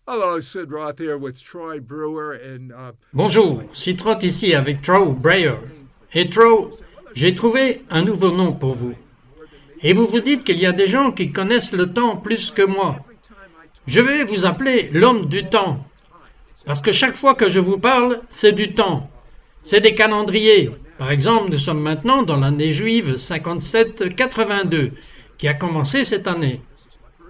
Hello, Sid Roth here with Troy Brewer and Bonjour, Citroën ici avec Troy Breyer. Et Troy, j'ai trouvé un nouveau nom pour vous. Et vous vous dites qu'il y a des gens qui connaissent le temps plus que moi. Je vais vous appeler l'homme du temps. Parce que chaque fois que je vous parle, c'est du temps. C'est des calendriers. Par exemple, nous sommes maintenant dans l'année juive 57-82, qui a commencé cette année.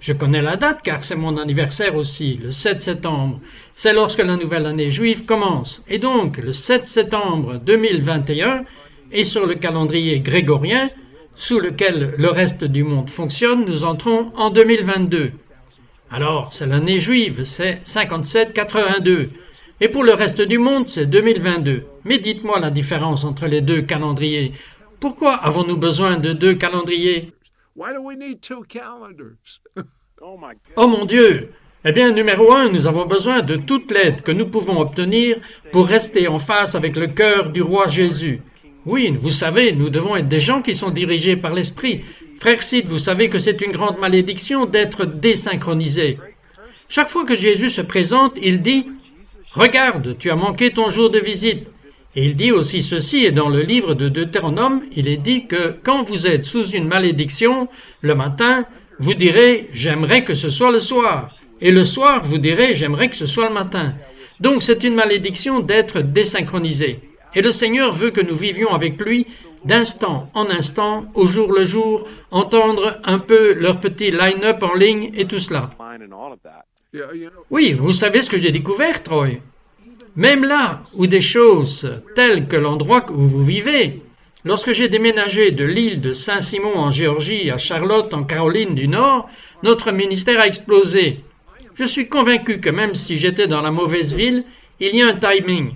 Je connais la date car c'est mon anniversaire aussi, le 7 septembre. C'est lorsque la nouvelle année juive commence. Et donc, le 7 septembre 2021 est sur le calendrier grégorien, sous lequel le reste du monde fonctionne, nous entrons en 2022. Alors, c'est l'année juive, c'est 57-82. Et pour le reste du monde, c'est 2022. Mais dites-moi la différence entre les deux calendriers. Pourquoi avons-nous besoin de deux calendriers? why do we need two calendars? Oh mon Dieu! Eh bien, numéro un, nous avons besoin de toute l'aide que nous pouvons obtenir pour rester en face avec le cœur du roi Jésus. Oui, vous savez, nous devons être des gens qui sont dirigés par l'Esprit. Frère Sid, vous savez que c'est une grande malédiction d'être désynchronisé. Chaque fois que Jésus se présente, il dit « Regarde, tu as manqué ton jour de visite ». Et il dit aussi ceci, et dans le livre de Deutéronome, il est dit que quand vous êtes sous une malédiction, le matin, vous direz « j'aimerais que ce soit le soir ». Et le soir, vous direz « j'aimerais que ce soit le matin ». Donc c'est une malédiction d'être désynchronisé. Et le Seigneur veut que nous vivions avec lui d'instant en instant, au jour le jour, entendre un peu leur petit line-up en ligne et tout cela. Oui, vous savez ce que j'ai découvert, Troy? Même là où des choses telles que l'endroit où vous vivez, lorsque j'ai déménagé de l'île de Saint-Simon en Géorgie à Charlotte en Caroline du Nord, notre ministère a explosé. Je suis convaincu que même si j'étais dans la mauvaise ville, il y a un timing.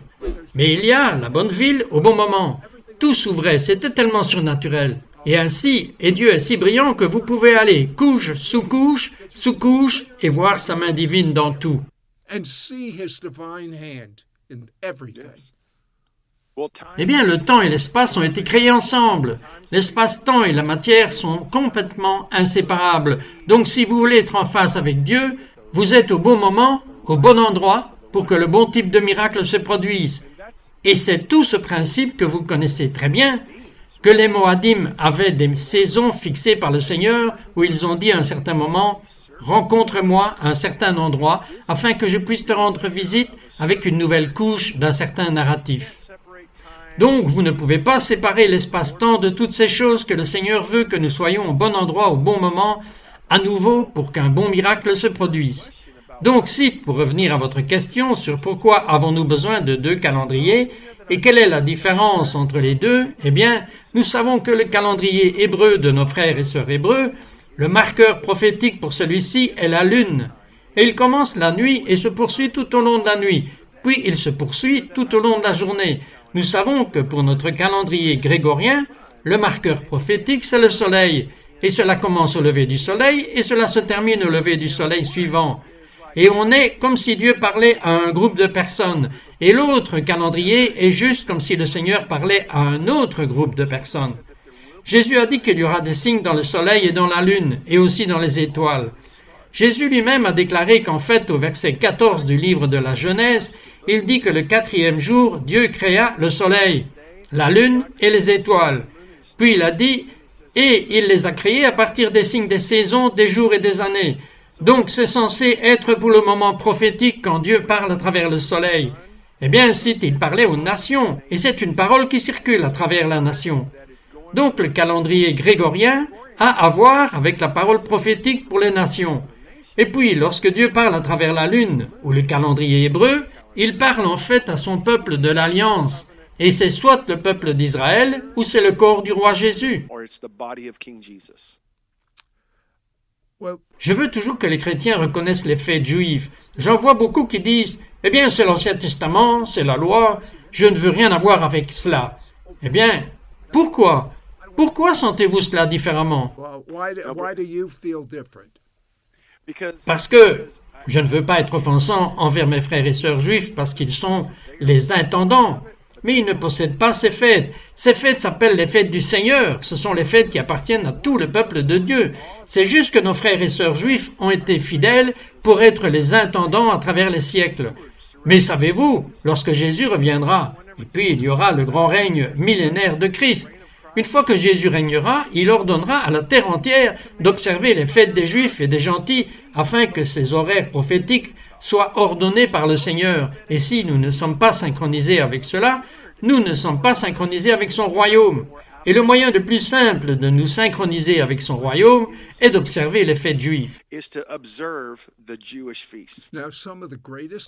Mais il y a la bonne ville au bon moment. Tout s'ouvrait, c'était tellement surnaturel. Et ainsi, et Dieu est si brillant que vous pouvez aller couche sous couche, et voir sa main divine dans tout. And see his divine hand in everything. Eh bien, le temps et l'espace ont été créés ensemble. L'espace-temps et la matière sont complètement inséparables. Donc, si vous voulez être en face avec Dieu, vous êtes au bon moment, au bon endroit, pour que le bon type de miracle se produise. Et c'est tout ce principe que vous connaissez très bien, que les Moadim avaient des saisons fixées par le Seigneur, où ils ont dit à un certain moment, « Rencontre-moi à un certain endroit, afin que je puisse te rendre visite avec une nouvelle couche d'un certain narratif. » Donc, vous ne pouvez pas séparer l'espace-temps de toutes ces choses que le Seigneur veut que nous soyons au bon endroit, au bon moment, à nouveau, pour qu'un bon miracle se produise. Donc, Sid, pour revenir à votre question sur pourquoi avons-nous besoin de deux calendriers et quelle est la différence entre les deux, eh bien, nous savons que le calendrier hébreu de nos frères et sœurs hébreux, le marqueur prophétique pour celui-ci est la lune. Et il commence la nuit et se poursuit tout au long de la nuit, puis il se poursuit tout au long de la journée. Nous savons que pour notre calendrier grégorien, le marqueur prophétique, c'est le soleil. Et cela commence au lever du soleil et cela se termine au lever du soleil suivant. Et on est comme si Dieu parlait à un groupe de personnes. Et l'autre calendrier est juste comme si le Seigneur parlait à un autre groupe de personnes. Jésus a dit qu'il y aura des signes dans le soleil et dans la lune, et aussi dans les étoiles. Jésus lui-même a déclaré qu'en fait, au verset 14 du livre de la Genèse, il dit que le 4e jour, Dieu créa le soleil, la lune et les étoiles. Puis il a dit, et il les a créés à partir des signes des saisons, des jours et des années. Donc c'est censé être pour le moment prophétique quand Dieu parle à travers le soleil. Eh bien, il parlait aux nations, et c'est une parole qui circule à travers la nation. Donc le calendrier grégorien a à voir avec la parole prophétique pour les nations. Et puis, lorsque Dieu parle à travers la lune, ou le calendrier hébreu, il parle en fait à son peuple de l'Alliance. Et c'est soit le peuple d'Israël, ou c'est le corps du roi Jésus. Je veux toujours que les chrétiens reconnaissent les faits juifs. J'en vois beaucoup qui disent « Eh bien, c'est l'Ancien Testament, c'est la loi, je ne veux rien avoir avec cela. » Eh bien, pourquoi? Pourquoi sentez-vous cela différemment? Why do you feel different? Parce que je ne veux pas être offensant envers mes frères et sœurs juifs parce qu'ils sont les intendants. mais ils ne possèdent pas ces fêtes. Ces fêtes s'appellent les fêtes du Seigneur. Ce sont les fêtes qui appartiennent à tout le peuple de Dieu. C'est juste que nos frères et sœurs juifs ont été fidèles pour être les intendants à travers les siècles. Mais savez-vous, lorsque Jésus reviendra, et puis il y aura le grand règne millénaire de Christ, une fois que Jésus régnera, il ordonnera à la terre entière d'observer les fêtes des Juifs et des gentils afin que ces horaires prophétiques soient ordonnés par le Seigneur. Et si nous ne sommes pas synchronisés avec cela, nous ne sommes pas synchronisés avec son royaume. Et le moyen le plus simple de nous synchroniser avec son royaume est d'observer les fêtes juives.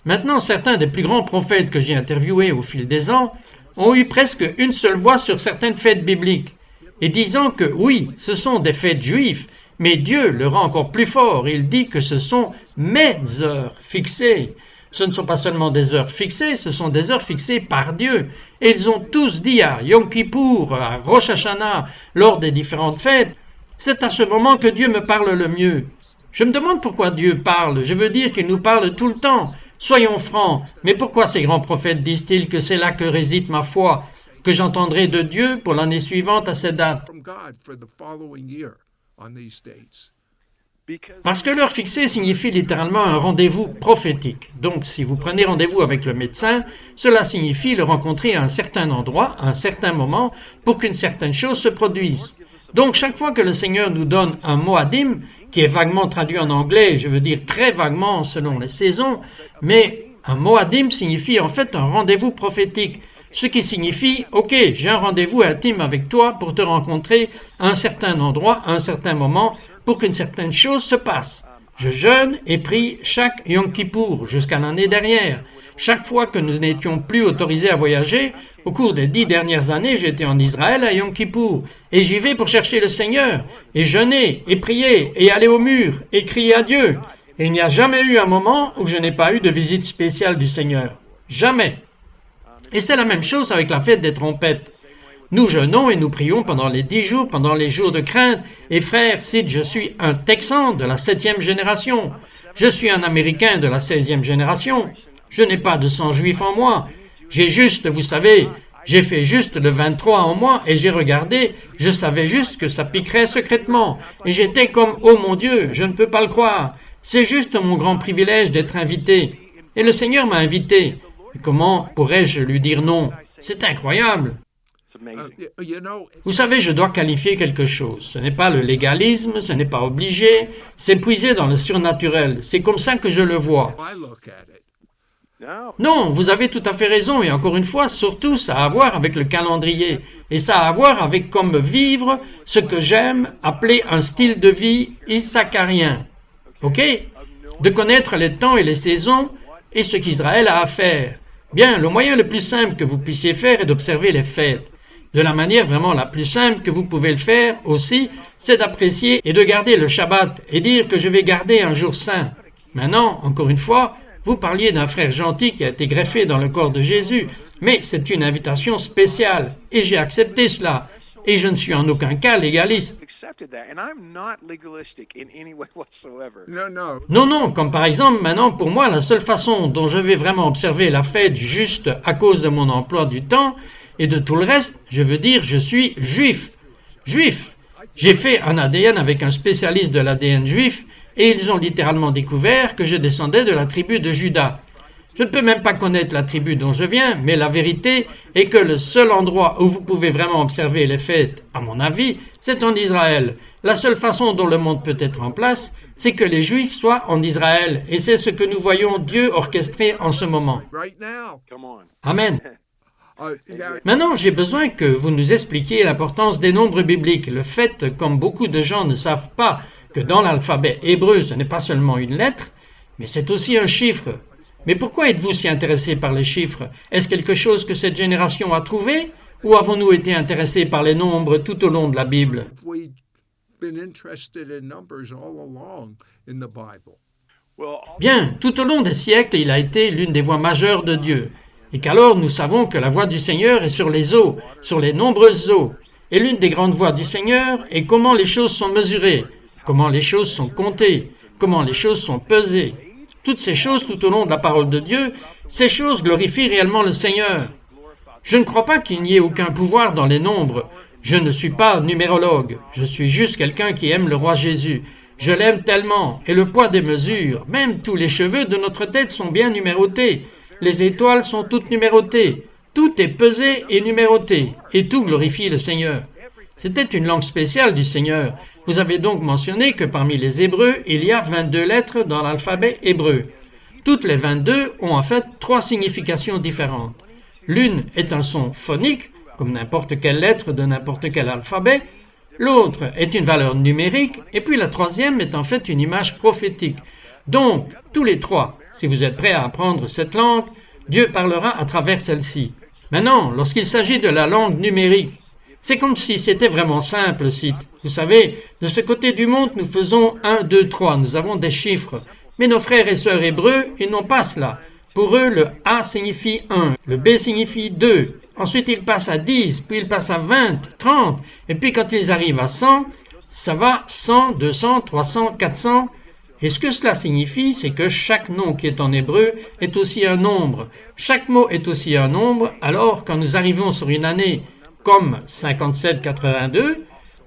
Maintenant, certains des plus grands prophètes que j'ai interviewés au fil des ans ont eu presque une seule voix sur certaines fêtes bibliques, et disant que oui, ce sont des fêtes juives, mais Dieu le rend encore plus fort. Il dit que ce sont mes heures fixées. Ce ne sont pas seulement des heures fixées, ce sont des heures fixées par Dieu. Et ils ont tous dit à Yom Kippour, à Rosh Hashanah, lors des différentes fêtes, c'est à ce moment que Dieu me parle le mieux. Je me demande pourquoi Dieu parle. Je veux dire qu'il nous parle tout le temps. Soyons francs, mais pourquoi ces grands prophètes disent-ils que c'est là que réside ma foi, que j'entendrai de Dieu pour l'année suivante à cette date? Parce que l'heure fixée signifie littéralement un rendez-vous prophétique. Donc, si vous prenez rendez-vous avec le médecin, cela signifie le rencontrer à un certain endroit, à un certain moment, pour qu'une certaine chose se produise. Donc, chaque fois que le Seigneur nous donne un moadim, qui est vaguement traduit en anglais, je veux dire très vaguement selon les saisons, mais un moadim signifie en fait un rendez-vous prophétique, ce qui signifie, ok, j'ai un rendez-vous intime avec toi pour te rencontrer à un certain endroit, à un certain moment, pour qu'une certaine chose se passe. Je jeûne et prie chaque Yom Kippour jusqu'à l'année dernière. Chaque fois que nous n'étions plus autorisés à voyager, au cours des 10 dernières années, j'étais en Israël à Yom Kippour, et j'y vais pour chercher le Seigneur, et jeûner, et prier, et aller au mur, et crier à Dieu. Et il n'y a jamais eu un moment où je n'ai pas eu de visite spéciale du Seigneur. Jamais. Et c'est la même chose avec la fête des trompettes. Nous jeûnons et nous prions pendant les 10 jours, pendant les jours de crainte. Et frère, Sid, je suis un Texan de la 7e génération. Je suis un Américain de la 16e génération. Je n'ai pas de sang juif en moi. J'ai juste, vous savez, j'ai fait juste le 23 en moi et j'ai regardé, je savais juste que ça piquerait secrètement. Et j'étais comme, oh mon Dieu, je ne peux pas le croire. C'est juste mon grand privilège d'être invité. Et le Seigneur m'a invité. Et comment pourrais-je lui dire non? C'est incroyable. Vous savez, je dois qualifier quelque chose. Ce n'est pas le légalisme, ce n'est pas obligé, c'est puiser dans le surnaturel. C'est comme ça que je le vois. Non, vous avez tout à fait raison, et encore une fois, surtout, ça a à voir avec le calendrier, et ça a à voir avec comme vivre ce que j'aime appeler un style de vie issacharien. Ok? De connaître les temps et les saisons, et ce qu'Israël a à faire. Bien, le moyen le plus simple que vous puissiez faire est d'observer les fêtes. De la manière vraiment la plus simple que vous pouvez le faire aussi, c'est d'apprécier et de garder le Shabbat, et dire que je vais garder un jour saint. Maintenant, encore une fois, vous parliez d'un frère gentil qui a été greffé dans le corps de Jésus, mais c'est une invitation spéciale, et j'ai accepté cela, et je ne suis en aucun cas légaliste. Non, comme par exemple, maintenant, pour moi, la seule façon dont je vais vraiment observer la fête juste à cause de mon emploi du temps, et de tout le reste, je veux dire, je suis juif. Juif. J'ai fait un ADN avec un spécialiste de l'ADN juif, et ils ont littéralement découvert que je descendais de la tribu de Juda. Je ne peux même pas connaître la tribu dont je viens, mais la vérité est que le seul endroit où vous pouvez vraiment observer les fêtes, à mon avis, c'est en Israël. La seule façon dont le monde peut être en place, c'est que les Juifs soient en Israël, et c'est ce que nous voyons Dieu orchestrer en ce moment. Amen. Maintenant, j'ai besoin que vous nous expliquiez l'importance des nombres bibliques. Le fait, comme beaucoup de gens ne savent pas, que dans l'alphabet hébreu, ce n'est pas seulement une lettre, mais c'est aussi un chiffre. Mais pourquoi êtes-vous si intéressé par les chiffres? Est-ce quelque chose que cette génération a trouvé? Ou avons-nous été intéressés par les nombres tout au long de la Bible? Bien, tout au long des siècles, il a été l'une des voix majeures de Dieu. Et qu'alors nous savons que la voix du Seigneur est sur les eaux, sur les nombreuses eaux. Et l'une des grandes voix du Seigneur est comment les choses sont mesurées, comment les choses sont comptées, comment les choses sont pesées. Toutes ces choses tout au long de la parole de Dieu, ces choses glorifient réellement le Seigneur. Je ne crois pas qu'il n'y ait aucun pouvoir dans les nombres. Je ne suis pas numérologue. Je suis juste quelqu'un qui aime le roi Jésus. Je l'aime tellement. Et le poids des mesures, même tous les cheveux de notre tête sont bien numérotés. Les étoiles sont toutes numérotées. Tout est pesé et numéroté. Et tout glorifie le Seigneur. C'était une langue spéciale du Seigneur. Vous avez donc mentionné que parmi les Hébreux, il y a 22 lettres dans l'alphabet hébreu. Toutes les 22 ont en fait 3 significations différentes. L'une est un son phonique, comme n'importe quelle lettre de n'importe quel alphabet. L'autre est une valeur numérique. Et puis la troisième est en fait une image prophétique. Donc, tous les trois, si vous êtes prêts à apprendre cette langue, Dieu parlera à travers celle-ci. Maintenant, lorsqu'il s'agit de la langue numérique, c'est comme si c'était vraiment simple, le site. Vous savez, de ce côté du monde, nous faisons 1, 2, 3, nous avons des chiffres. Mais nos frères et sœurs hébreux, ils n'ont pas cela. Pour eux, le A signifie 1, le B signifie 2. Ensuite, ils passent à 10, puis ils passent à 20, 30. Et puis quand ils arrivent à 100, ça va 100, 200, 300, 400. Et ce que cela signifie, c'est que chaque nom qui est en hébreu est aussi un nombre. Chaque mot est aussi un nombre, alors quand nous arrivons sur une année comme 5782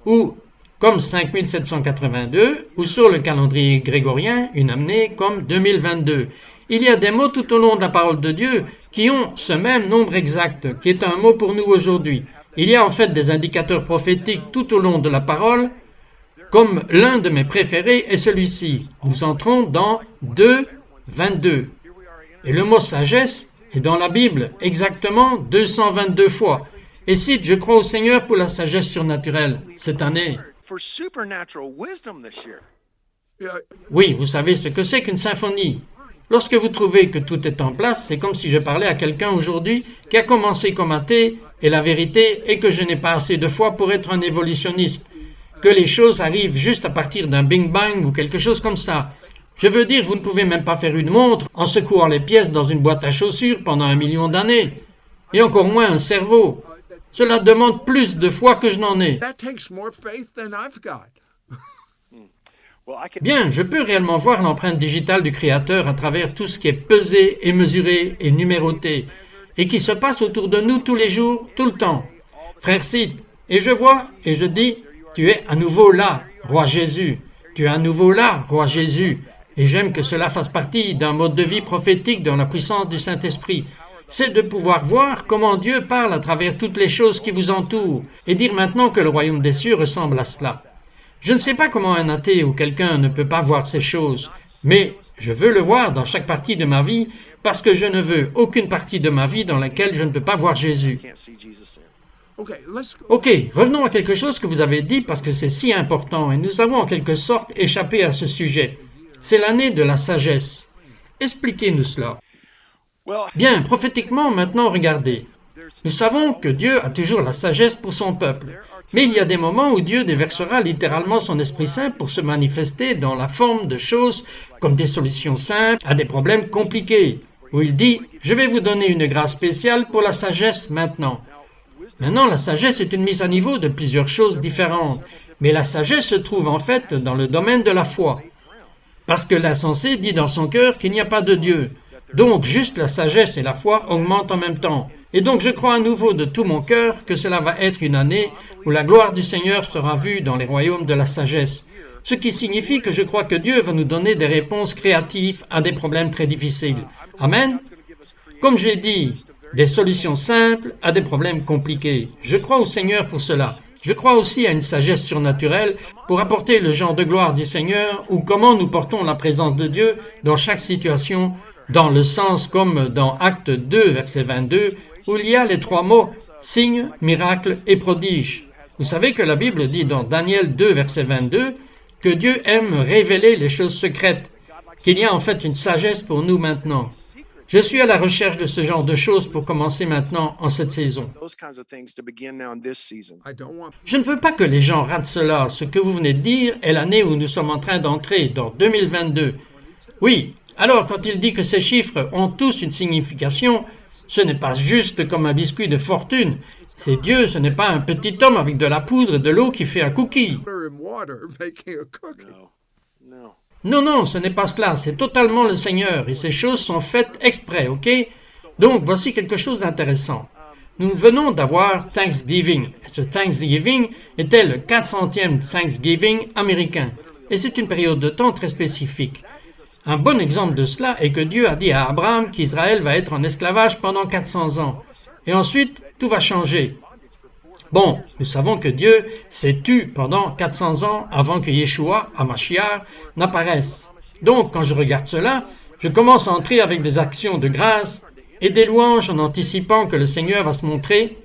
ou comme 5782 ou sur le calendrier grégorien, une année comme 2022. Il y a des mots tout au long de la parole de Dieu qui ont ce même nombre exact, qui est un mot pour nous aujourd'hui. Il y a en fait des indicateurs prophétiques tout au long de la parole, comme l'un de mes préférés est celui-ci. Nous entrons dans 2, 22. Et le mot sagesse est dans la Bible exactement 222 fois. Et si je crois au Seigneur pour la sagesse surnaturelle cette année. Oui, vous savez ce que c'est qu'une symphonie. Lorsque vous trouvez que tout est en place, c'est comme si je parlais à quelqu'un aujourd'hui qui a commencé comme athée, et la vérité est que je n'ai pas assez de foi pour être un évolutionniste, que les choses arrivent juste à partir d'un Big Bang ou quelque chose comme ça. Je veux dire, vous ne pouvez même pas faire une montre en secouant les pièces dans une boîte à chaussures pendant 1 million d'années, et encore moins un cerveau. Cela demande plus de foi que je n'en ai. Bien, je peux réellement voir l'empreinte digitale du Créateur à travers tout ce qui est pesé et mesuré et numéroté, et qui se passe autour de nous tous les jours, tout le temps. Frère Sid, et je vois, et je dis, tu es à nouveau là, roi Jésus. Tu es à nouveau là, roi Jésus. Et j'aime que cela fasse partie d'un mode de vie prophétique dans la puissance du Saint-Esprit. C'est de pouvoir voir comment Dieu parle à travers toutes les choses qui vous entourent, et dire maintenant que le royaume des cieux ressemble à cela. Je ne sais pas comment un athée ou quelqu'un ne peut pas voir ces choses, mais je veux le voir dans chaque partie de ma vie, parce que je ne veux aucune partie de ma vie dans laquelle je ne peux pas voir Jésus. Ok, revenons à quelque chose que vous avez dit parce que c'est si important, et nous avons en quelque sorte échappé à ce sujet. C'est l'année de la sagesse. Expliquez-nous cela. Bien, prophétiquement, maintenant, regardez. Nous savons que Dieu a toujours la sagesse pour son peuple. Mais il y a des moments où Dieu déversera littéralement son Esprit Saint pour se manifester dans la forme de choses comme des solutions simples à des problèmes compliqués, où il dit « Je vais vous donner une grâce spéciale pour la sagesse maintenant ». Maintenant, la sagesse est une mise à niveau de plusieurs choses différentes, mais la sagesse se trouve en fait dans le domaine de la foi. Parce que l'insensé dit dans son cœur qu'il n'y a pas de Dieu. Donc, juste la sagesse et la foi augmentent en même temps. Et donc, je crois à nouveau de tout mon cœur que cela va être une année où la gloire du Seigneur sera vue dans les royaumes de la sagesse. Ce qui signifie que je crois que Dieu va nous donner des réponses créatives à des problèmes très difficiles. Amen. Comme j'ai dit, des solutions simples à des problèmes compliqués. Je crois au Seigneur pour cela. Je crois aussi à une sagesse surnaturelle pour apporter le genre de gloire du Seigneur ou comment nous portons la présence de Dieu dans chaque situation, dans le sens comme dans Acte 2, verset 22, où il y a les 3 mots « signe, miracle et prodige ». Vous savez que la Bible dit dans Daniel 2, verset 22, que Dieu aime révéler les choses secrètes, qu'il y a en fait une sagesse pour nous maintenant. Je suis à la recherche de ce genre de choses pour commencer maintenant en cette saison. Je ne veux pas que les gens ratent cela. Ce que vous venez de dire est l'année où nous sommes en train d'entrer, dans 2022. Oui, alors quand il dit que ces chiffres ont tous une signification, ce n'est pas juste comme un biscuit de fortune. C'est Dieu, ce n'est pas un petit homme avec de la poudre et de l'eau qui fait un cookie. Non, non, ce n'est pas cela, c'est totalement le Seigneur, et ces choses sont faites exprès, ok? Donc, voici quelque chose d'intéressant. Nous venons d'avoir Thanksgiving. Ce Thanksgiving était le 400e Thanksgiving américain. Et c'est une période de temps très spécifique. Un bon exemple de cela est que Dieu a dit à Abraham qu'Israël va être en esclavage pendant 400 ans. Et ensuite, tout va changer. Bon, nous savons que Dieu s'est tu pendant 400 ans avant que Yeshua, Hamashiach, n'apparaisse. Donc, quand je regarde cela, je commence à entrer avec des actions de grâce et des louanges en anticipant que le Seigneur va se montrer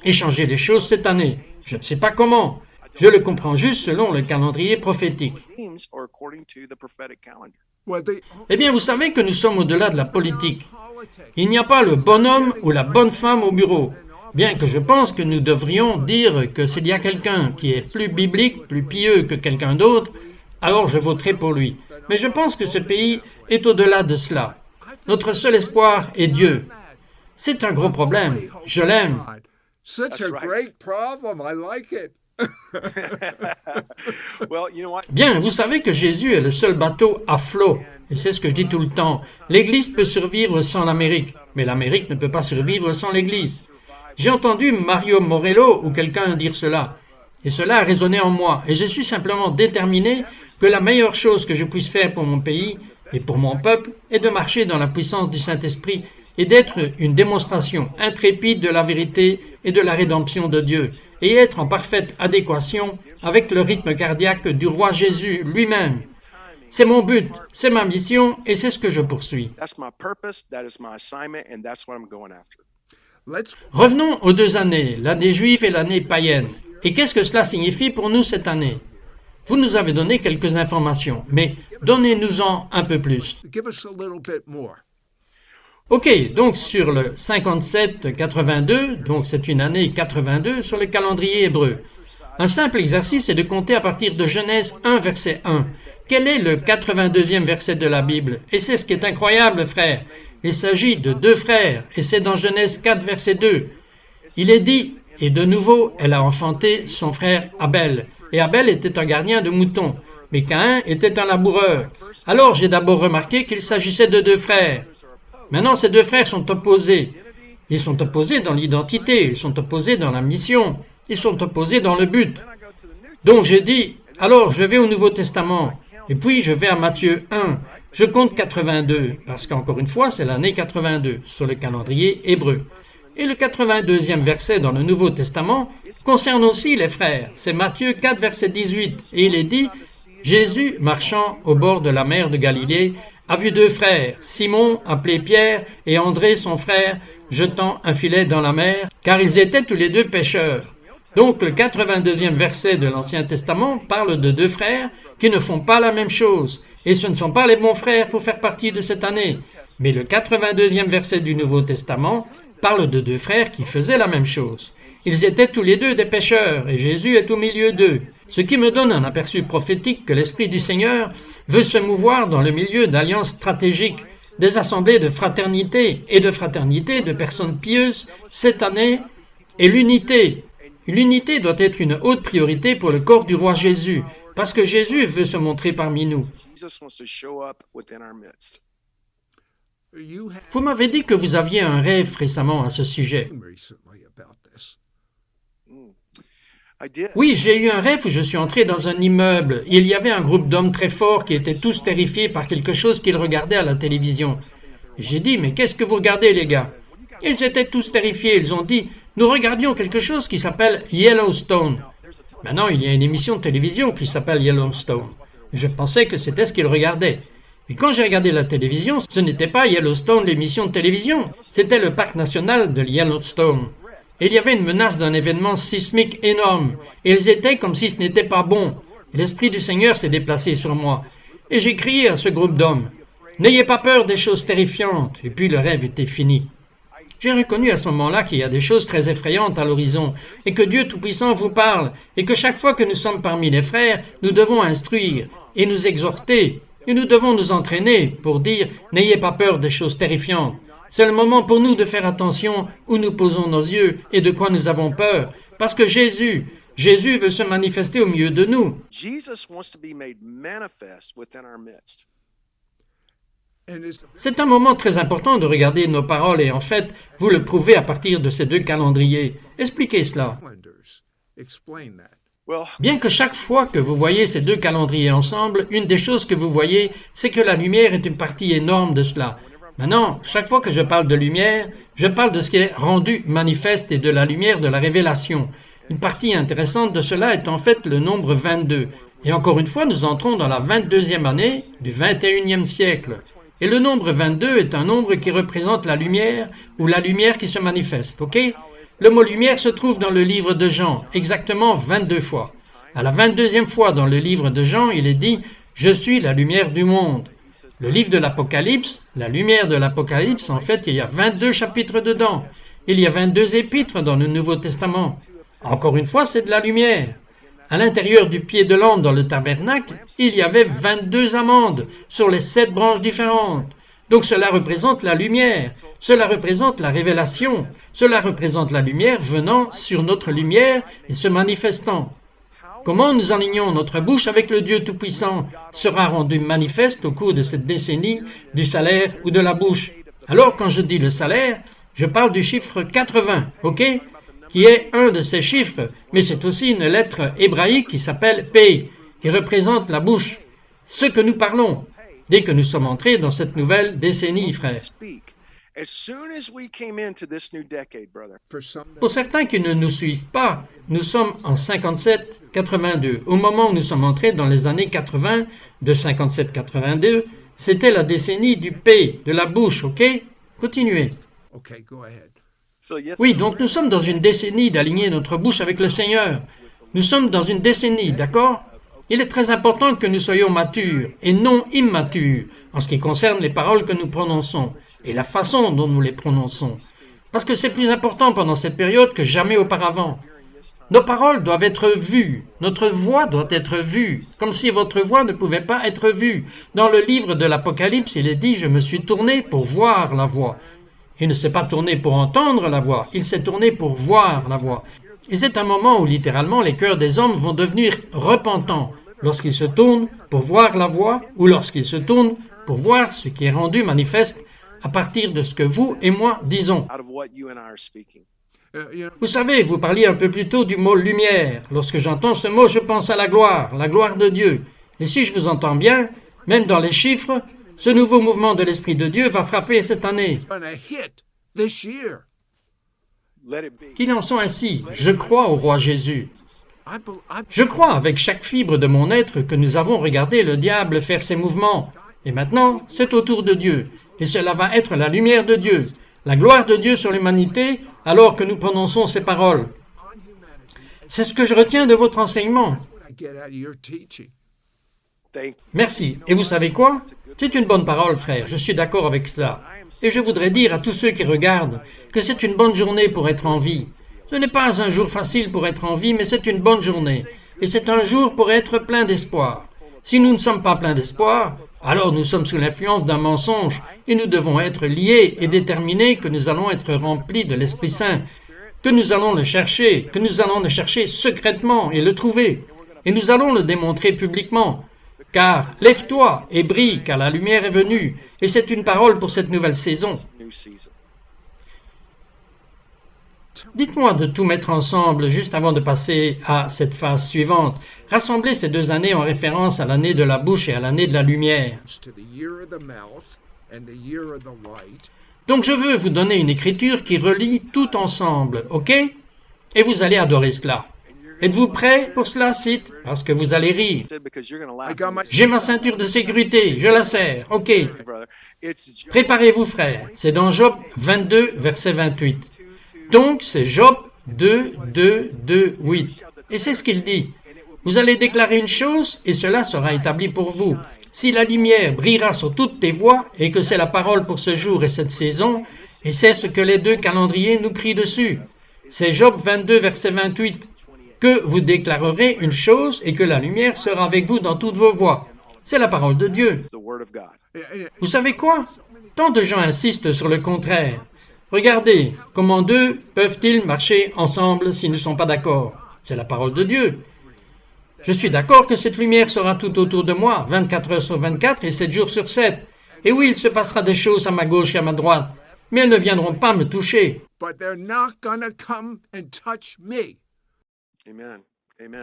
et changer les choses cette année. Je ne sais pas comment. Je le comprends juste selon le calendrier prophétique. Eh bien, vous savez que nous sommes au-delà de la politique. Il n'y a pas le bon homme ou la bonne femme au bureau. Bien que je pense que nous devrions dire que s'il y a quelqu'un qui est plus biblique, plus pieux que quelqu'un d'autre, alors je voterai pour lui. Mais je pense que ce pays est au-delà de cela. Notre seul espoir est Dieu. C'est un gros problème. Je l'aime. Bien, vous savez que Jésus est le seul bateau à flot. Et c'est ce que je dis tout le temps. L'Église peut survivre sans l'Amérique, mais l'Amérique ne peut pas survivre sans l'Église. J'ai entendu Mario Morello ou quelqu'un dire cela. Et cela a résonné en moi. Et je suis simplement déterminé que la meilleure chose que je puisse faire pour mon pays et pour mon peuple est de marcher dans la puissance du Saint-Esprit et d'être une démonstration intrépide de la vérité et de la rédemption de Dieu, et être en parfaite adéquation avec le rythme cardiaque du roi Jésus lui-même. C'est mon but, c'est ma mission, et c'est ce que je poursuis. Revenons aux 2 années, l'année juive et l'année païenne. Et qu'est-ce que cela signifie pour nous cette année? Vous nous avez donné quelques informations, mais donnez-nous-en un peu plus. Ok, donc sur le 57-82, donc c'est une année 82 sur le calendrier hébreu. Un simple exercice est de compter à partir de Genèse 1, verset 1. Quel est le 82e verset de la Bible? Et c'est ce qui est incroyable, frère. Il s'agit de 2 frères, et c'est dans Genèse 4, verset 2. Il est dit, et de nouveau, elle a enfanté son frère Abel. Et Abel était un gardien de moutons, mais Caïn était un laboureur. Alors j'ai d'abord remarqué qu'il s'agissait de 2 frères. Maintenant, ces 2 frères sont opposés. Ils sont opposés dans l'identité, ils sont opposés dans la mission, ils sont opposés dans le but. Donc j'ai dit, alors je vais au Nouveau Testament, et puis je vais à Matthieu 1. Je compte 82, parce qu'encore une fois, c'est l'année 82, sur le calendrier hébreu. Et le 82e verset dans le Nouveau Testament concerne aussi les frères. C'est Matthieu 4, verset 18, et il est dit, Jésus, marchant au bord de la mer de Galilée, a vu 2 frères, Simon, appelé Pierre, et André, son frère, jetant un filet dans la mer, car ils étaient tous les 2 pêcheurs. Donc le 82e verset de l'Ancien Testament parle de 2 frères qui ne font pas la même chose. Et ce ne sont pas les bons frères pour faire partie de cette année. Mais le 82e verset du Nouveau Testament parle de 2 frères qui faisaient la même chose. Ils étaient tous les 2 des pêcheurs, et Jésus est au milieu d'eux. Ce qui me donne un aperçu prophétique que l'Esprit du Seigneur veut se mouvoir dans le milieu d'alliances stratégiques, des assemblées de fraternité de personnes pieuses cette année, et l'unité. L'unité doit être une haute priorité pour le corps du roi Jésus, parce que Jésus veut se montrer parmi nous. Vous m'avez dit que vous aviez un rêve récemment à ce sujet. Oui, j'ai eu un rêve où je suis entré dans un immeuble. Il y avait un groupe d'hommes très forts qui étaient tous terrifiés par quelque chose qu'ils regardaient à la télévision. J'ai dit, mais qu'est-ce que vous regardez, les gars? Ils étaient tous terrifiés. Ils ont dit, nous regardions quelque chose qui s'appelle Yellowstone. Maintenant, il y a une émission de télévision qui s'appelle Yellowstone. Je pensais que c'était ce qu'ils regardaient. Mais quand j'ai regardé la télévision, ce n'était pas Yellowstone, l'émission de télévision. C'était le parc national de Yellowstone. Et il y avait une menace d'un événement sismique énorme. Et ils étaient comme si ce n'était pas bon. L'Esprit du Seigneur s'est déplacé sur moi. Et j'ai crié à ce groupe d'hommes, « N'ayez pas peur des choses terrifiantes. » Et puis le rêve était fini. J'ai reconnu à ce moment-là qu'il y a des choses très effrayantes à l'horizon, et que Dieu Tout-Puissant vous parle, et que chaque fois que nous sommes parmi les frères, nous devons instruire et nous exhorter, et nous devons nous entraîner pour dire « N'ayez pas peur des choses terrifiantes ». C'est le moment pour nous de faire attention où nous posons nos yeux et de quoi nous avons peur, parce que Jésus veut se manifester au milieu de nous. C'est un moment très important de regarder nos paroles et en fait, vous le prouvez à partir de ces deux calendriers. Expliquez cela. Bien que chaque fois que vous voyez ces deux calendriers ensemble, une des choses que vous voyez, c'est que la lumière est une partie énorme de cela. Maintenant, chaque fois que je parle de lumière, je parle de ce qui est rendu manifeste et de la lumière de la révélation. Une partie intéressante de cela est en fait le nombre 22. Et encore une fois, nous entrons dans la 22e année du 21e siècle. Et le nombre 22 est un nombre qui représente la lumière ou la lumière qui se manifeste, ok? Le mot lumière se trouve dans le livre de Jean, exactement 22 fois. À la 22e fois dans le livre de Jean, il est dit « Je suis la lumière du monde ». Le livre de l'Apocalypse, la lumière de l'Apocalypse, en fait, il y a 22 chapitres dedans. Il y a 22 épîtres dans le Nouveau Testament. Encore une fois, c'est de la lumière. À l'intérieur du pied de l'âne dans le tabernacle, il y avait 22 amandes sur les 7 branches différentes. Donc cela représente la lumière, cela représente la révélation, cela représente la lumière venant sur notre lumière et se manifestant. Comment nous alignons notre bouche avec le Dieu Tout-Puissant sera rendu manifeste au cours de cette décennie du salaire ou de la bouche. Alors quand je dis le salaire, je parle du chiffre 80, ok? Qui est un de ces chiffres, mais c'est aussi une lettre hébraïque qui s'appelle P, qui représente la bouche. Ce que nous parlons, dès que nous sommes entrés dans cette nouvelle décennie, frère. Pour certains qui ne nous suivent pas, nous sommes en 57-82. Au moment où nous sommes entrés dans les années 80, de 57-82, c'était la décennie du P, de la bouche, ok? Continuez. Oui, donc nous sommes dans une décennie d'aligner notre bouche avec le Seigneur. Nous sommes dans une décennie, d'accord? Il est très important que nous soyons matures et non immatures en ce qui concerne les paroles que nous prononçons et la façon dont nous les prononçons. Parce que c'est plus important pendant cette période que jamais auparavant. Nos paroles doivent être vues, notre voix doit être vue, comme si votre voix ne pouvait pas être vue. Dans le livre de l'Apocalypse, il est dit « Je me suis tourné pour voir la voix ». Il ne s'est pas tourné pour entendre la voix, il s'est tourné pour voir la voix. Et c'est un moment où littéralement les cœurs des hommes vont devenir repentants lorsqu'ils se tournent pour voir la voix ou lorsqu'ils se tournent pour voir ce qui est rendu manifeste à partir de ce que vous et moi disons. Vous savez, vous parliez un peu plus tôt du mot lumière. Lorsque j'entends ce mot, je pense à la gloire de Dieu. Et si je vous entends bien, même dans les chiffres, ce nouveau mouvement de l'Esprit de Dieu va frapper cette année. Qu'il en soit ainsi, je crois au roi Jésus. Je crois avec chaque fibre de mon être que nous avons regardé le diable faire ses mouvements. Et maintenant, c'est au tour de Dieu. Et cela va être la lumière de Dieu, la gloire de Dieu sur l'humanité, alors que nous prononçons ces paroles. C'est ce que je retiens de votre enseignement. Merci. Et vous savez quoi? C'est une bonne parole, frère. Je suis d'accord avec cela. Et je voudrais dire à tous ceux qui regardent que c'est une bonne journée pour être en vie. Ce n'est pas un jour facile pour être en vie, mais c'est une bonne journée. Et c'est un jour pour être plein d'espoir. Si nous ne sommes pas pleins d'espoir, alors nous sommes sous l'influence d'un mensonge et nous devons être liés et déterminés que nous allons être remplis de l'Esprit Saint, que nous allons le chercher secrètement et le trouver. Et nous allons le démontrer publiquement. Car lève-toi et brille, car la lumière est venue. Et c'est une parole pour cette nouvelle saison. Dites-moi de tout mettre ensemble juste avant de passer à cette phase suivante. Rassemblez ces deux années en référence à l'année de la bouche et à l'année de la lumière. Donc je veux vous donner une écriture qui relie tout ensemble, ok? Et vous allez adorer cela. Êtes-vous prêts pour cela, Sith? Parce que vous allez rire. J'ai ma ceinture de sécurité, je la serre, ok. Préparez-vous, frère. C'est dans Job 22, verset 28. Donc, c'est Job 2, 2, 2, 8. Et c'est ce qu'il dit. Vous allez déclarer une chose, et cela sera établi pour vous. Si la lumière brillera sur toutes tes voies, et que c'est la parole pour ce jour et cette saison, et c'est ce que les deux calendriers nous crient dessus. C'est Job 22, verset 28. Que vous déclarerez une chose, et que la lumière sera avec vous dans toutes vos voies. C'est la parole de Dieu. Vous savez quoi? Tant de gens insistent sur le contraire. Regardez, comment deux peuvent-ils marcher ensemble s'ils ne sont pas d'accord? C'est la parole de Dieu. Je suis d'accord que cette lumière sera tout autour de moi, 24 heures sur 24 et 7 jours sur 7. Et oui, il se passera des choses à ma gauche et à ma droite, mais elles ne viendront pas me toucher. But they're not gonna come and touch me.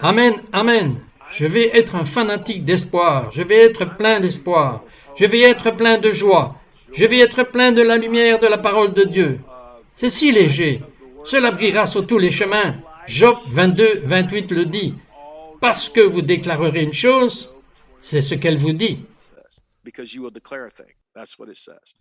Amen, amen. Je vais être un fanatique d'espoir. Je vais être plein d'espoir. Je vais être plein de joie. Je vais être plein de la lumière de la parole de Dieu. C'est si léger. Cela brillera sur tous les chemins. Job 22, 28 le dit. Parce que vous déclarerez une chose, c'est ce qu'elle vous dit. Because you will declare a thing. That's what it says.